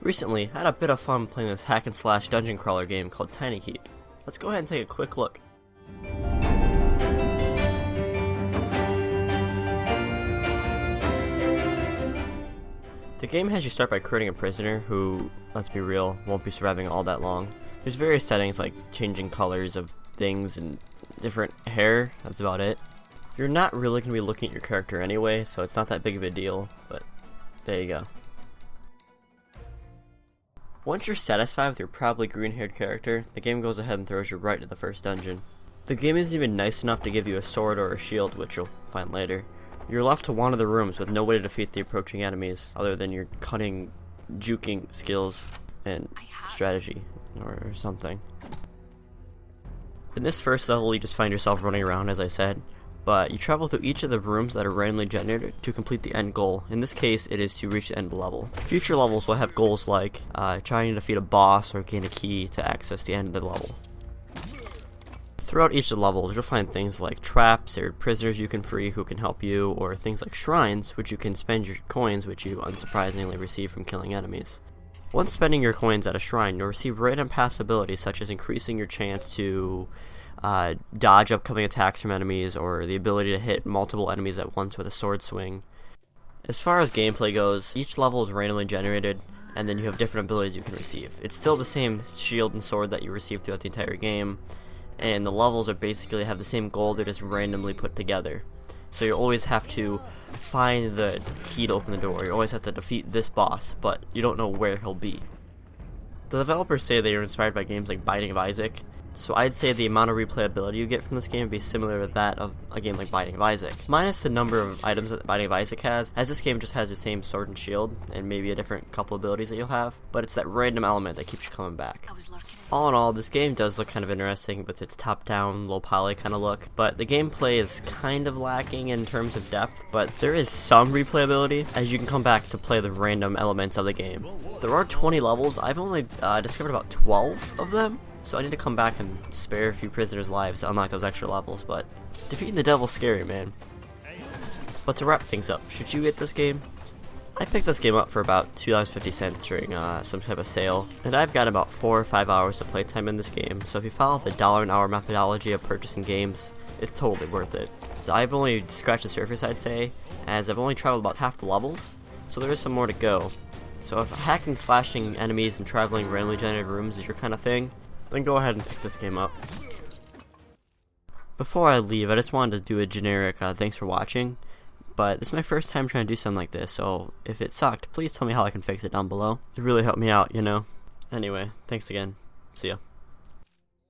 Recently, I had a bit of fun playing this hack and slash dungeon crawler game called TinyKeep. Let's go ahead and take a quick look. The game has you start by creating a prisoner who, let's be real, won't be surviving all that long. There's various settings like changing colors of things and different hair, that's about it. You're not really going to be looking at your character anyway, so it's not that big of a deal, but there you go. Once you're satisfied with your probably green-haired character, the game goes ahead and throws you right to the first dungeon. The game isn't even nice enough to give you a sword or a shield, which you'll find later. You're left to wander the rooms with no way to defeat the approaching enemies, other than your cunning, juking skills and strategy, or something. In this first level, you just find yourself running around, as I said, but you travel through each of the rooms that are randomly generated to complete the end goal. In this case, it is to reach the end of the level. Future levels will have goals like trying to defeat a boss or gain a key to access the end of the level. Throughout each of the levels, you'll find things like traps or prisoners you can free who can help you, or things like shrines, which you can spend your coins, which you unsurprisingly receive from killing enemies. Once spending your coins at a shrine, you'll receive random passive abilities such as increasing your chance to dodge upcoming attacks from enemies, or the ability to hit multiple enemies at once with a sword swing. As far as gameplay goes, each level is randomly generated, and then you have different abilities you can receive. It's still the same shield and sword that you receive throughout the entire game, and the levels are basically have the same goal, they're just randomly put together. So you always have to find the key to open the door, you always have to defeat this boss, but you don't know where he'll be. The developers say they are inspired by games like Binding of Isaac, so I'd say the amount of replayability you get from this game would be similar to that of a game like Binding of Isaac. Minus the number of items that Binding of Isaac has, as this game just has the same sword and shield, and maybe a different couple abilities that you'll have, but it's that random element that keeps you coming back. All in all, this game does look kind of interesting with its top-down, low-poly kind of look, but the gameplay is kind of lacking in terms of depth, but there is some replayability, as you can come back to play the random elements of the game. There are 20 levels, I've only discovered about 12 of them, so I need to come back and spare a few prisoners' lives to unlock those extra levels, but defeating the devil's scary, man. But to wrap things up, should you get this game? I picked this game up for about $2.50 during some type of sale, and I've got about 4 or 5 hours of playtime in this game, so if you follow the $1 an hour methodology of purchasing games, it's totally worth it. I've only scratched the surface, I'd say, as I've only traveled about half the levels, so there is some more to go. So if hacking, slashing enemies, and traveling randomly generated rooms is your kind of thing, then go ahead and pick this game up. Before I leave, I just wanted to do a generic thanks for watching, but this is my first time trying to do something like this, so if it sucked, please tell me how I can fix it down below. It really helped me out, you know. Anyway, thanks again. See ya.